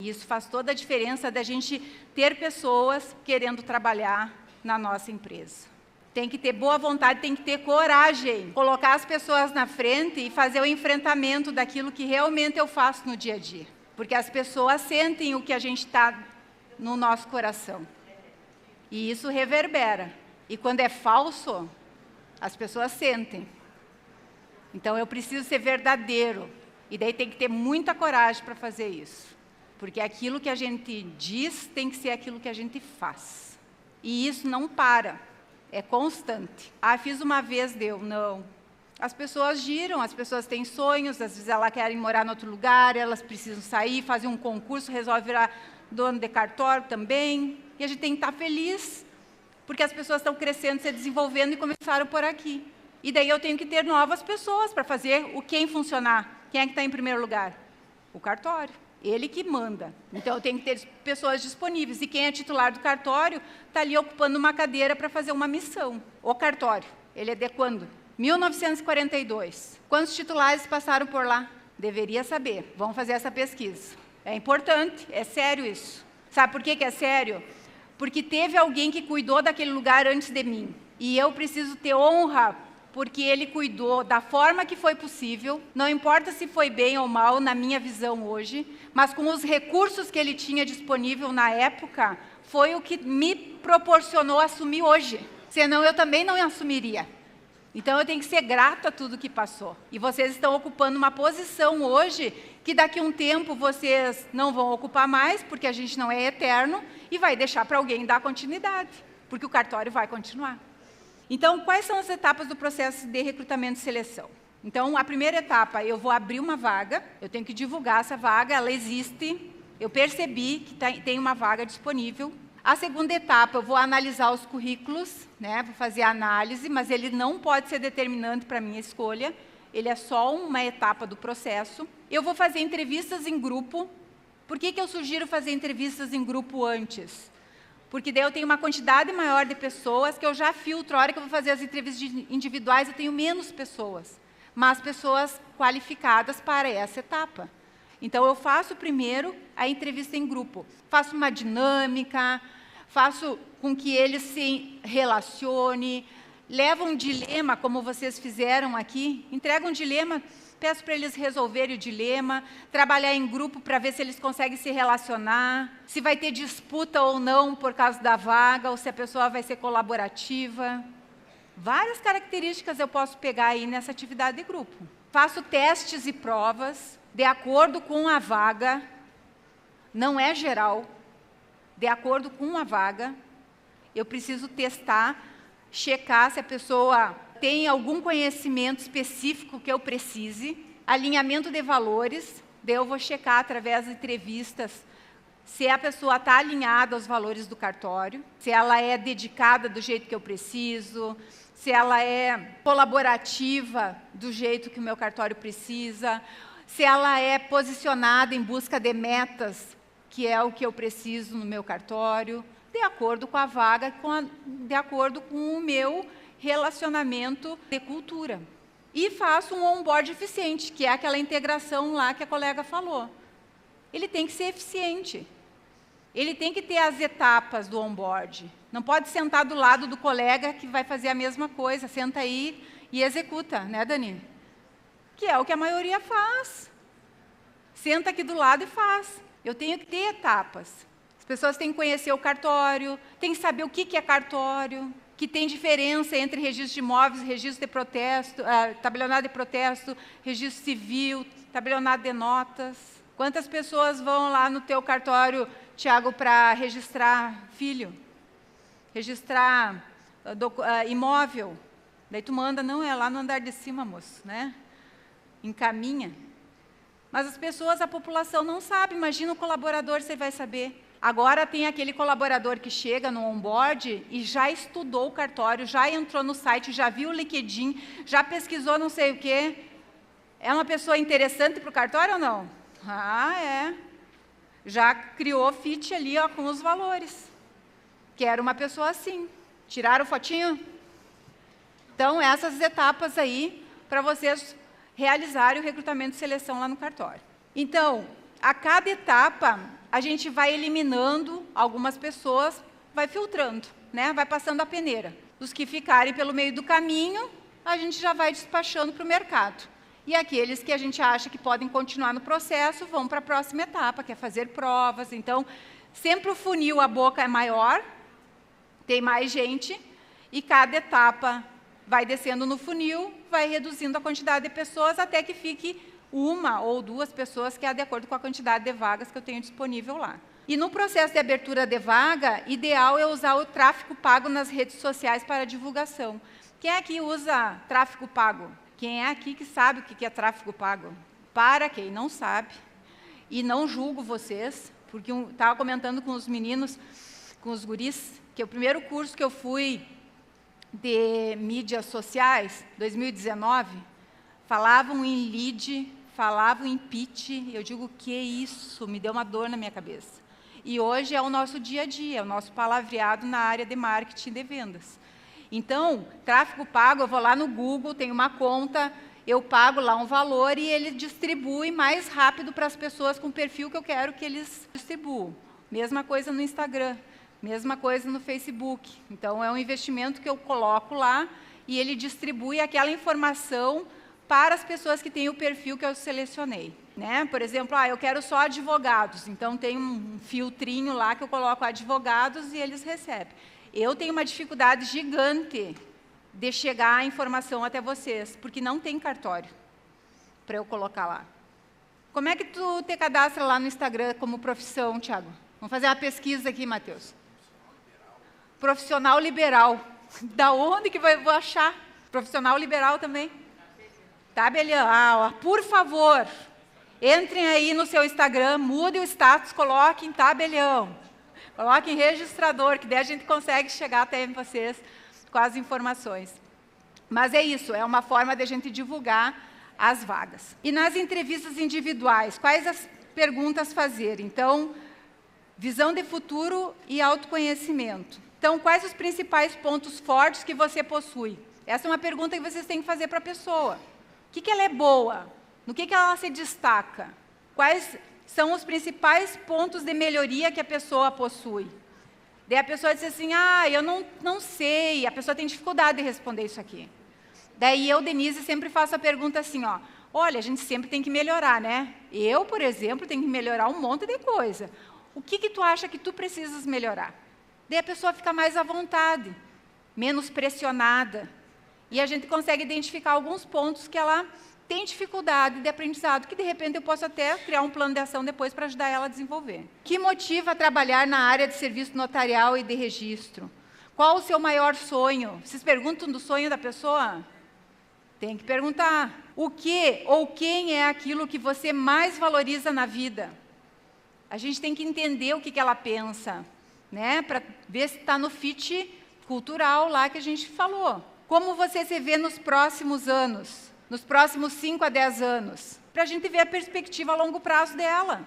E isso faz toda a diferença da gente ter pessoas querendo trabalhar na nossa empresa. Tem que ter boa vontade, tem que ter coragem, colocar as pessoas na frente e fazer o enfrentamento daquilo que realmente eu faço no dia a dia. Porque as pessoas sentem o que a gente está no nosso coração. E isso reverbera. E quando é falso, as pessoas sentem. Então eu preciso ser verdadeiro. E daí tem que ter muita coragem para fazer isso. Porque aquilo que a gente diz tem que ser aquilo que a gente faz. E isso não para. É constante. Ah, fiz uma vez, deu. Não. As pessoas giram, as pessoas têm sonhos, às vezes elas querem morar em outro lugar, elas precisam sair, fazer um concurso, resolve virar dono de cartório também. E a gente tem que estar feliz, porque as pessoas estão crescendo, se desenvolvendo e começaram por aqui. E daí eu tenho que ter novas pessoas para fazer o quem funcionar. Quem é que está em primeiro lugar? O cartório. Ele que manda. Então, eu tenho que ter pessoas disponíveis. E quem é titular do cartório está ali ocupando uma cadeira para fazer uma missão. O cartório, ele é de quando? 1942. Quantos titulares passaram por lá? Deveria saber. Vamos fazer essa pesquisa. É importante, é sério isso. Sabe por que é sério? Porque teve alguém que cuidou daquele lugar antes de mim. E eu preciso ter honra, porque ele cuidou da forma que foi possível, não importa se foi bem ou mal na minha visão hoje, mas com os recursos que ele tinha disponível na época, foi o que me proporcionou assumir hoje. Senão eu também não assumiria. Então eu tenho que ser grata a tudo que passou. E vocês estão ocupando uma posição hoje que daqui a um tempo vocês não vão ocupar mais, porque a gente não é eterno, e vai deixar para alguém dar continuidade, porque o cartório vai continuar. Então, quais são as etapas do processo de recrutamento e seleção? Então, a primeira etapa, eu vou abrir uma vaga, eu tenho que divulgar essa vaga, ela existe, eu percebi que tem uma vaga disponível. A segunda etapa, eu vou analisar os currículos, né, vou fazer a análise, mas ele não pode ser determinante para a minha escolha, ele é só uma etapa do processo. Eu vou fazer entrevistas em grupo. Por que eu sugiro fazer entrevistas em grupo antes? Porque daí eu tenho uma quantidade maior de pessoas que eu já filtro. A hora que eu vou fazer as entrevistas individuais, eu tenho menos pessoas, mas pessoas qualificadas para essa etapa. Então, eu faço primeiro a entrevista em grupo. Faço uma dinâmica, faço com que eles se relacionem, levo um dilema, como vocês fizeram aqui, entrego um dilema, peço para eles resolverem o dilema, trabalhar em grupo para ver se eles conseguem se relacionar, se vai ter disputa ou não por causa da vaga, ou se a pessoa vai ser colaborativa. Várias características eu posso pegar aí nessa atividade de grupo. Faço testes e provas de acordo com a vaga, não é geral, de acordo com a vaga. Eu preciso testar, checar se a pessoa tem algum conhecimento específico que eu precise, alinhamento de valores, daí eu vou checar através de entrevistas se a pessoa está alinhada aos valores do cartório, se ela é dedicada do jeito que eu preciso, se ela é colaborativa do jeito que o meu cartório precisa, se ela é posicionada em busca de metas, que é o que eu preciso no meu cartório, de acordo com a vaga, de acordo com o meu relacionamento de cultura. E faço um onboard eficiente, que é aquela integração lá que a colega falou. Ele tem que ser eficiente. Ele tem que ter as etapas do onboard. Não pode sentar do lado do colega que vai fazer a mesma coisa. Senta aí e executa, né, Dani? Que é o que a maioria faz. Senta aqui do lado e faz. Eu tenho que ter etapas. As pessoas têm que conhecer o cartório, têm que saber o que é cartório, que tem diferença entre registro de imóveis, registro de protesto, tabelionato de protesto, registro civil, tabelionato de notas. Quantas pessoas vão lá no teu cartório, Tiago, para registrar filho? Registrar imóvel? Daí tu manda, não, é lá no andar de cima, moço, né? Encaminha. Mas as pessoas, a população não sabe, imagina o colaborador, você vai saber. Agora tem aquele colaborador que chega no onboard e já estudou o cartório, já entrou no site, já viu o LinkedIn, já pesquisou não sei o quê. É uma pessoa interessante para o cartório ou não? Ah, é. Já criou fit ali, ó, com os valores. Quero uma pessoa assim. Tiraram fotinho? Então, essas etapas aí para vocês realizarem o recrutamento e seleção lá no cartório. Então, A cada etapa, a gente vai eliminando algumas pessoas, vai filtrando, né? Vai passando a peneira. Os que ficarem pelo meio do caminho, a gente já vai despachando para o mercado. E aqueles que a gente acha que podem continuar no processo, vão para a próxima etapa, que é fazer provas. Então, sempre o funil, a boca é maior, tem mais gente, e cada etapa vai descendo no funil, vai reduzindo a quantidade de pessoas, até que fique uma ou duas pessoas, que é de acordo com a quantidade de vagas que eu tenho disponível lá. E no processo de abertura de vaga, ideal é usar o tráfego pago nas redes sociais para divulgação. Quem aqui usa tráfego pago? Quem é aqui que sabe o que é tráfego pago? Para quem não sabe, e não julgo vocês, porque estava comentando com os meninos, com os guris, que o primeiro curso que eu fui de mídias sociais, 2019, falavam em lead, falavam em pitch, eu digo, que isso? Me deu uma dor na minha cabeça. E hoje é o nosso dia a dia, é o nosso palavreado na área de marketing de vendas. Então, tráfego pago, eu vou lá no Google, tenho uma conta, eu pago lá um valor e ele distribui mais rápido para as pessoas com o perfil que eu quero que eles distribuam. Mesma coisa no Instagram, mesma coisa no Facebook. Então, é um investimento que eu coloco lá e ele distribui aquela informação para as pessoas que têm o perfil que eu selecionei. Né? Por exemplo, eu quero só advogados, então tem um filtrinho lá que eu coloco advogados e eles recebem. Eu tenho uma dificuldade gigante de chegar a informação até vocês, porque não tem cartório para eu colocar lá. Como é que tu te cadastra lá no Instagram como profissão, Thiago? Vamos fazer uma pesquisa aqui, Matheus. Profissional liberal. Da onde que eu vou achar? Profissional liberal também? Tabelião. Por favor, entrem aí no seu Instagram, mudem o status, coloquem tabelião. Coloquem registrador, que daí a gente consegue chegar até vocês com as informações. Mas é isso, é uma forma de a gente divulgar as vagas. E nas entrevistas individuais, quais as perguntas fazer? Então, visão de futuro e autoconhecimento. Então, quais os principais pontos fortes que você possui? Essa é uma pergunta que vocês têm que fazer para a pessoa. O que ela é boa? No que ela se destaca? Quais são os principais pontos de melhoria que a pessoa possui? Daí a pessoa diz assim, eu não sei, a pessoa tem dificuldade de responder isso aqui. Daí eu, Denise, sempre faço a pergunta assim, olha, a gente sempre tem que melhorar, né? Eu, por exemplo, tenho que melhorar um monte de coisa. O que tu acha que tu precisas melhorar? Daí a pessoa fica mais à vontade, menos pressionada. E a gente consegue identificar alguns pontos que ela tem dificuldade de aprendizado, que de repente eu posso até criar um plano de ação depois para ajudar ela a desenvolver. O que motiva a trabalhar na área de serviço notarial e de registro? Qual o seu maior sonho? Vocês perguntam do sonho da pessoa? Tem que perguntar. O que ou quem é aquilo que você mais valoriza na vida? A gente tem que entender o que ela pensa, né? Para ver se está no fit cultural lá que a gente falou. Como você se vê nos próximos anos? Nos próximos 5 a 10 anos, para a gente ver a perspectiva a longo prazo dela.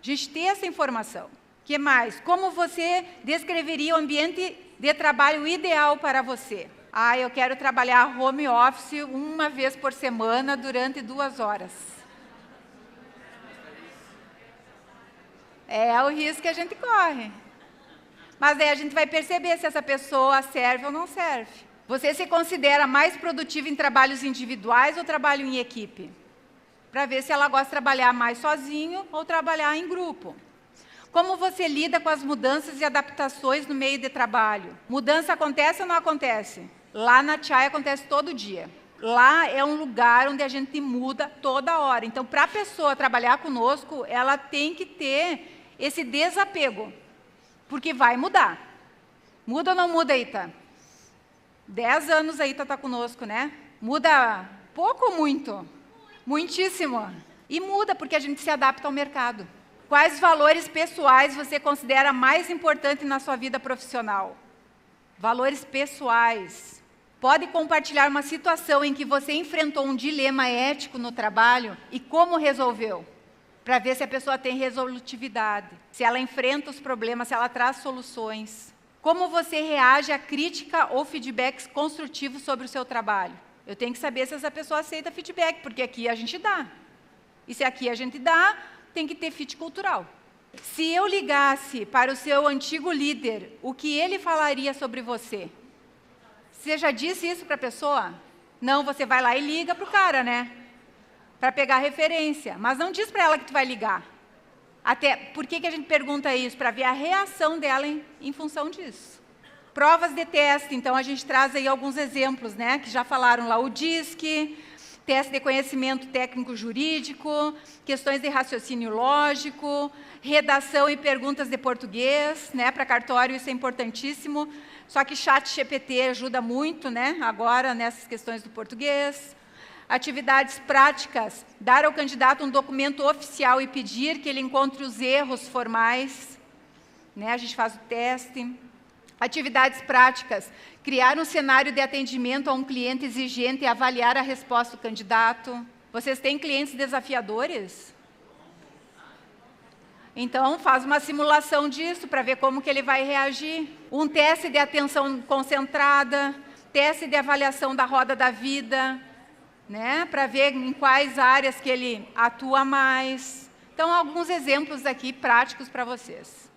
A gente ter essa informação. O que mais? Como você descreveria o ambiente de trabalho ideal para você? Eu quero trabalhar home office uma vez por semana durante 2 horas. É o risco que a gente corre. Mas aí a gente vai perceber se essa pessoa serve ou não serve. Você se considera mais produtivo em trabalhos individuais ou trabalho em equipe? Para ver se ela gosta de trabalhar mais sozinho ou trabalhar em grupo. Como você lida com as mudanças e adaptações no meio de trabalho? Mudança acontece ou não acontece? Lá na Chai acontece todo dia. Lá é um lugar onde a gente muda toda hora. Então, para a pessoa trabalhar conosco, ela tem que ter esse desapego. Porque vai mudar. Muda ou não muda, Ita? 10 anos aí está conosco, né? Muda pouco ou muito? Muitíssimo. E muda porque a gente se adapta ao mercado. Quais valores pessoais você considera mais importante na sua vida profissional? Valores pessoais. Pode compartilhar uma situação em que você enfrentou um dilema ético no trabalho e como resolveu? Para ver se a pessoa tem resolutividade, se ela enfrenta os problemas, se ela traz soluções. Como você reage a crítica ou feedbacks construtivos sobre o seu trabalho? Eu tenho que saber se essa pessoa aceita feedback, porque aqui a gente dá. E se aqui a gente dá, tem que ter fit cultural. Se eu ligasse para o seu antigo líder, o que ele falaria sobre você? Você já disse isso para a pessoa? Não, você vai lá e liga para o cara, né? Para pegar referência. Mas não diz para ela que tu vai ligar. Até, por que a gente pergunta isso? Para ver a reação dela em função disso. Provas de teste, então a gente traz aí alguns exemplos, né? Que já falaram lá, o DISC, teste de conhecimento técnico jurídico, questões de raciocínio lógico, redação e perguntas de português, né? Para cartório isso é importantíssimo. Só que ChatGPT ajuda muito, né? Agora nessas questões do português. Atividades práticas, dar ao candidato um documento oficial e pedir que ele encontre os erros formais, né? A gente faz o teste. Atividades práticas, criar um cenário de atendimento a um cliente exigente e avaliar a resposta do candidato. Vocês têm clientes desafiadores? Então, faz uma simulação disso para ver como que ele vai reagir. Um teste de atenção concentrada, teste de avaliação da roda da vida, né? Para ver em quais áreas que ele atua mais. Então, alguns exemplos aqui práticos para vocês.